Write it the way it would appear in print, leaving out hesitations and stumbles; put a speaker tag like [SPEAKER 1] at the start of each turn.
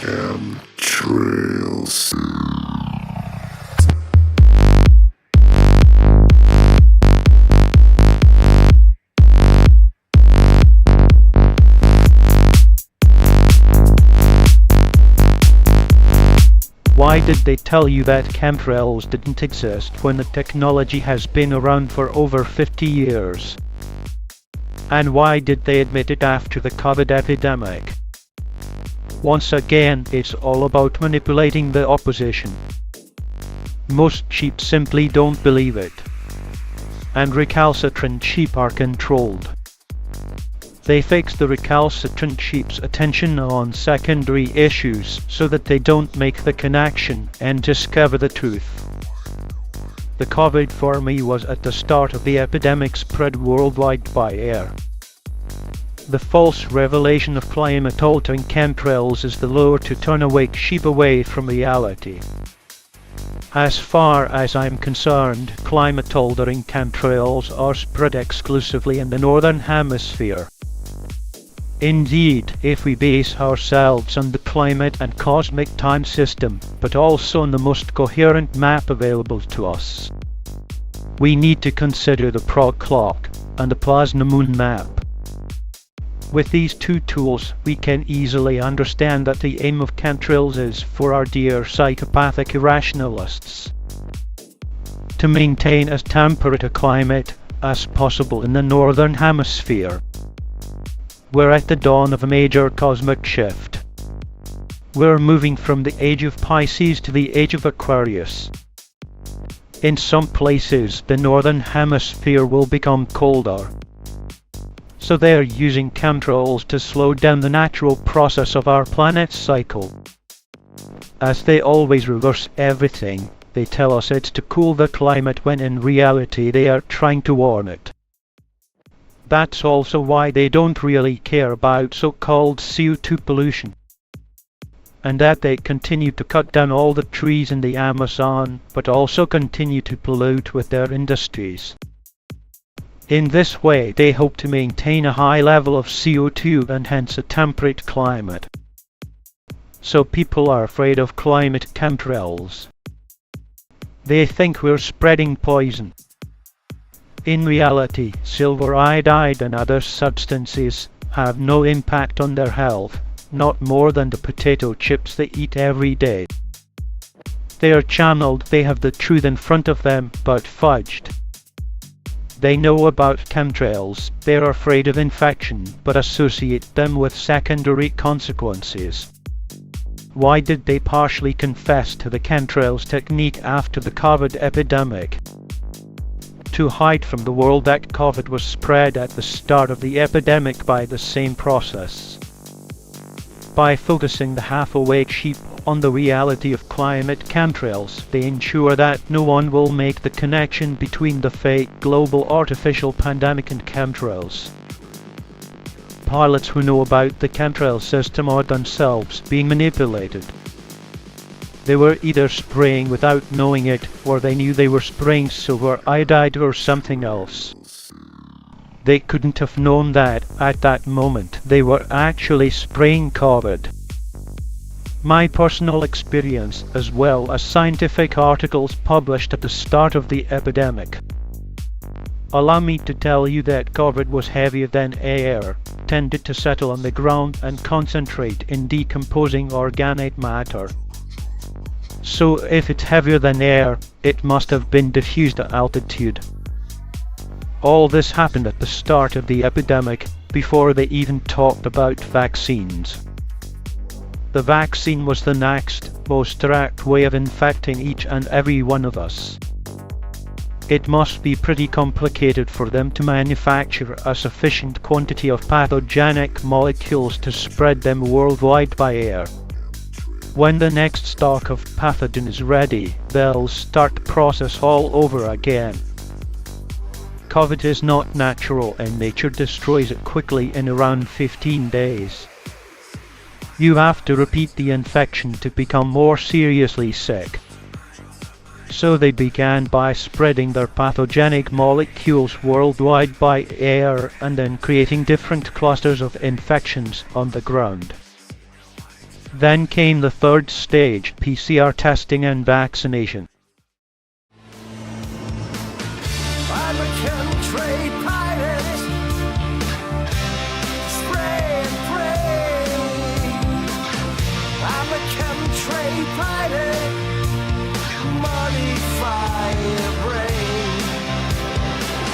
[SPEAKER 1] Chemtrails.
[SPEAKER 2] Why did they tell you that chemtrails didn't exist when the technology has been around for over 50 years? And why did they admit it after the COVID epidemic? Once again, it's all about manipulating the opposition. Most sheep simply don't believe it. And recalcitrant sheep are controlled. They fix the recalcitrant sheep's attention on secondary issues so that they don't make the connection and discover the truth. The COVID for me was at the start of the epidemic spread worldwide by air. The false revelation of climate-altering chemtrails is the lure to turn awake sheep away from reality. As far as I'm concerned, climate-altering chemtrails are spread exclusively in the Northern Hemisphere. Indeed, if we base ourselves on the climate and cosmic time system, but also on the most coherent map available to us, we need to consider the prog clock and the plasma moon map. With these two tools, we can easily understand that the aim of chemtrails is for our dear psychopathic irrationalists to maintain as temperate a climate as possible in the Northern Hemisphere. We're at the dawn of a major cosmic shift. We're moving from the age of Pisces to the age of Aquarius. In some places, the Northern Hemisphere will become colder. So they're using chemtrails to slow down the natural process of our planet's cycle. As they always reverse everything, they tell us it's to cool the climate when in reality they are trying to warm it. That's also why they don't really care about so-called CO2 pollution. And that they continue to cut down all the trees in the Amazon, but also continue to pollute with their industries. In this way, they hope to maintain a high level of CO2 and hence a temperate climate. So people are afraid of climate chemtrails. They think we're spreading poison. In reality, silver iodide and other substances have no impact on their health, not more than the potato chips they eat every day. They are channeled, they have the truth in front of them, but fudged. They know about chemtrails, they are afraid of infection, but associate them with secondary consequences. Why did they partially confess to the chemtrails technique after the COVID epidemic? To hide from the world that COVID was spread at the start of the epidemic by the same process. By focusing the half-awake sheep on the reality of climate chemtrails, they ensure that no one will make the connection between the fake global artificial pandemic and chemtrails. Pilots who know about the chemtrail system are themselves being manipulated. They were either spraying without knowing it, or they knew they were spraying silver iodide or something else. They couldn't have known that, at that moment, they were actually spraying COVID. My personal experience, as well as scientific articles published at the start of the epidemic, allow me to tell you that COVID was heavier than air, tended to settle on the ground and concentrate in decomposing organic matter. So if it's heavier than air, it must have been diffused at altitude. All this happened at the start of the epidemic, before they even talked about vaccines. The vaccine was the next, most direct way of infecting each and every one of us. It must be pretty complicated for them to manufacture a sufficient quantity of pathogenic molecules to spread them worldwide by air. When the next stock of pathogen is ready, they'll start the process all over again. COVID is not natural and nature destroys it quickly in around 15 days. You have to repeat the infection to become more seriously sick. So they began by spreading their pathogenic molecules worldwide by air and then creating different clusters of infections on the ground. Then came the third stage, PCR testing and vaccination.
[SPEAKER 1] I'm a chemtrail pilot.